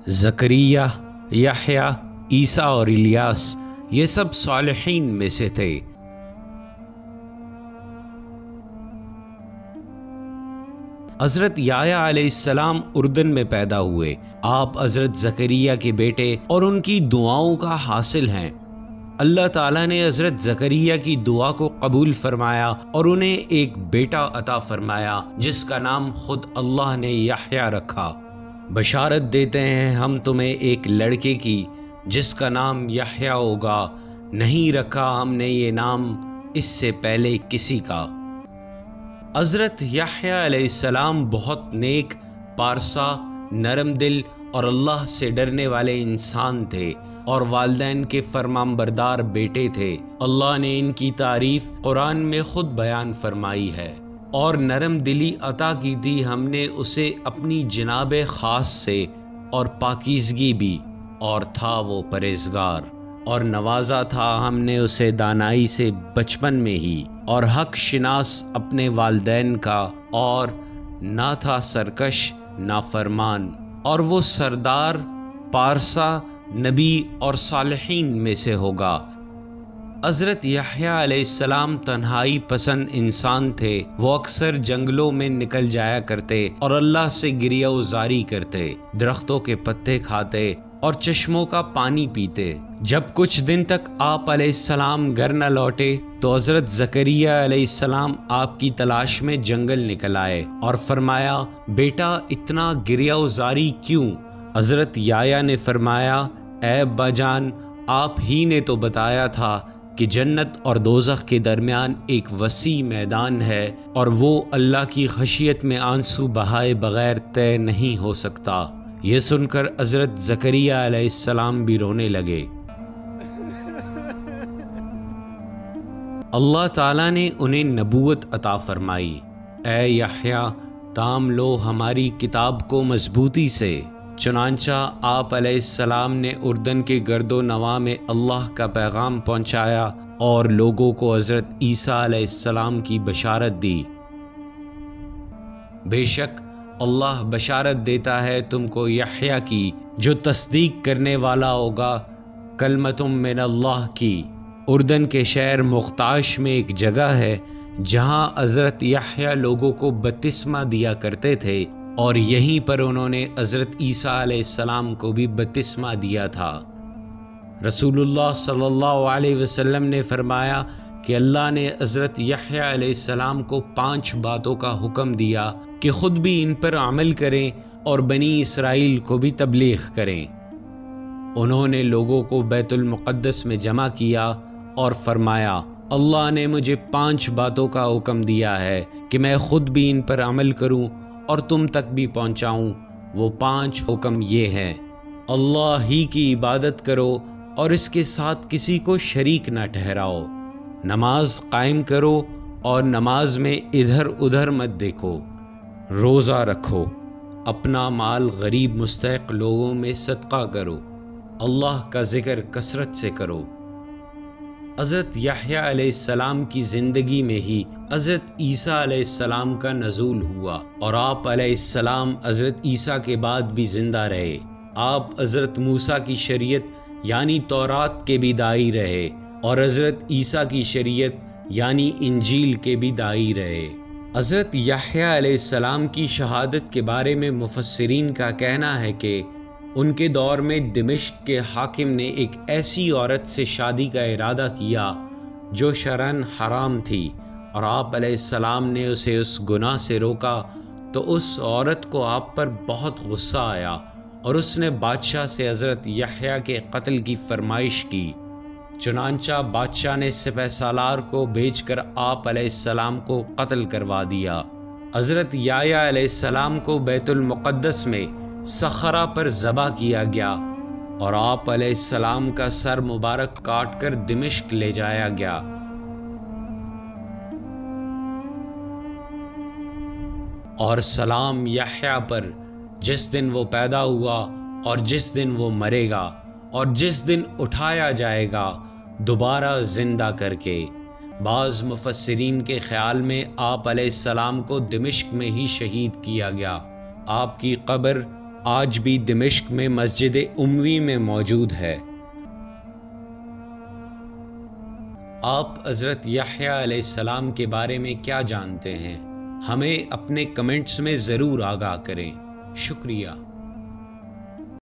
زکریا، یحییٰ، عیسیٰ اور الیاس یہ سب صالحین میں سے تھے۔ حضرت یحییٰ علیہ السلام اردن میں پیدا ہوئے۔ آپ حضرت زکریا کے بیٹے اور ان کی دعاؤں کا حاصل ہیں۔ اللہ تعالیٰ نے حضرت زکریا کی دعا کو قبول فرمایا اور انہیں ایک بیٹا عطا فرمایا جس کا نام خود اللہ نے یحییٰ رکھا۔ بشارت دیتے ہیں ہم تمہیں ایک لڑکے کی جس کا نام یحییٰ ہوگا، نہیں رکھا ہم نے یہ نام اس سے پہلے کسی کا۔ حضرت یحییٰ علیہ السلام بہت نیک، پارسا، نرم دل اور اللہ سے ڈرنے والے انسان تھے اور والدین کے فرمانبردار بیٹے تھے۔ اللہ نے ان کی تعریف قرآن میں خود بیان فرمائی ہے۔ اور نرم دلی عطا کی تھی ہم نے اسے اپنی جناب خاص سے، اور پاکیزگی بھی، اور تھا وہ پرہیزگار۔ اور نوازا تھا ہم نے اسے دانائی سے بچپن میں ہی، اور حق شناس اپنے والدین کا، اور نہ تھا سرکش نافرمان، اور وہ سردار، پارسا، نبی اور صالحین میں سے ہوگا۔ حضرت یحییٰ علیہ السلام تنہائی پسند انسان تھے۔ وہ اکثر جنگلوں میں نکل جایا کرتے اور اللہ سے گریہ وزاری کرتے، درختوں کے پتے کھاتے اور چشموں کا پانی پیتے۔ جب کچھ دن تک آپ علیہ السلام گھر نہ لوٹے تو حضرت زکریا علیہ السلام آپ کی تلاش میں جنگل نکل آئے اور فرمایا، بیٹا اتنا گریہ وزاری کیوں؟ حضرت یحییٰ نے فرمایا، اے ابا جان، آپ ہی نے تو بتایا تھا کہ جنت اور دوزخ کے درمیان ایک وسیع میدان ہے اور وہ اللہ کی خشیت میں آنسو بہائے بغیر طے نہیں ہو سکتا۔ یہ سن کر حضرت زکریا علیہ السلام بھی رونے لگے۔ اللہ تعالیٰ نے انہیں نبوت عطا فرمائی۔ اے یحییٰ، تام لو ہماری کتاب کو مضبوطی سے۔ چنانچہ آپ علیہ السلام نے اردن کے گرد و نواح میں اللہ کا پیغام پہنچایا اور لوگوں کو حضرت عیسیٰ علیہ السلام کی بشارت دی۔ بے شک اللہ بشارت دیتا ہے تم کو یحییٰ کی، جو تصدیق کرنے والا ہوگا کلمتم من اللہ کی۔ اردن کے شہر مختاش میں ایک جگہ ہے جہاں حضرت یحییٰ لوگوں کو بپتسمہ دیا کرتے تھے، اور یہیں پر انہوں نے حضرت عیسیٰ علیہ السلام کو بھی بپتسمہ دیا تھا۔ رسول اللہ صلی اللہ علیہ وسلم نے فرمایا کہ اللہ نے حضرت یحییٰ علیہ السلام کو 5 باتوں کا حکم دیا کہ خود بھی ان پر عمل کریں اور بنی اسرائیل کو بھی تبلیغ کریں۔ انہوں نے لوگوں کو بیت المقدس میں جمع کیا اور فرمایا، اللہ نے مجھے 5 باتوں کا حکم دیا ہے کہ میں خود بھی ان پر عمل کروں اور تم تک بھی پہنچاؤں۔ وہ 5 حکم یہ ہیں: اللہ ہی کی عبادت کرو اور اس کے ساتھ کسی کو شریک نہ ٹھہراؤ، نماز قائم کرو اور نماز میں ادھر ادھر مت دیکھو، روزہ رکھو، اپنا مال غریب مستحق لوگوں میں صدقہ کرو، اللہ کا ذکر کثرت سے کرو۔ حضرت یحییٰ علیہ السلام کی زندگی میں ہی حضرت عیسیٰ علیہ السلام کا نزول ہوا، اور آپ علیہ السلام حضرت عیسیٰ کے بعد بھی زندہ رہے۔ آپ حضرت موسیٰ کی شریعت یعنی تورات کے بھی داعی رہے اور حضرت عیسیٰ کی شریعت یعنی انجیل کے بھی داعی رہے۔ حضرت یحییٰ علیہ السلام کی شہادت کے بارے میں مفسرین کا کہنا ہے کہ ان کے دور میں دمشق کے حاکم نے ایک ایسی عورت سے شادی کا ارادہ کیا جو شرعاً حرام تھی، اور آپ علیہ السلام نے اسے اس گناہ سے روکا تو اس عورت کو آپ پر بہت غصہ آیا اور اس نے بادشاہ سے حضرت یحییٰ کے قتل کی فرمائش کی۔ چنانچہ بادشاہ نے سپہ سالار کو بھیج کر آپ علیہ السلام کو قتل کروا دیا۔ حضرت یحییٰ علیہ السلام کو بیت المقدس میں صخرہ پر ذبح کیا گیا اور آپ علیہ السلام کا سر مبارک کاٹ کر دمشق لے جایا گیا۔ اور سلام یحییٰ پر جس دن وہ پیدا ہوا اور جس دن وہ مرے گا اور جس دن اٹھایا جائے گا دوبارہ زندہ کر کے۔ بعض مفسرین کے خیال میں آپ علیہ السلام کو دمشق میں ہی شہید کیا گیا۔ آپ کی قبر آج بھی دمشق میں مسجد اموی میں موجود ہے۔ آپ حضرت یحییٰ علیہ السلام کے بارے میں کیا جانتے ہیں؟ ہمیں اپنے کمنٹس میں ضرور آگاہ کریں۔ شکریہ۔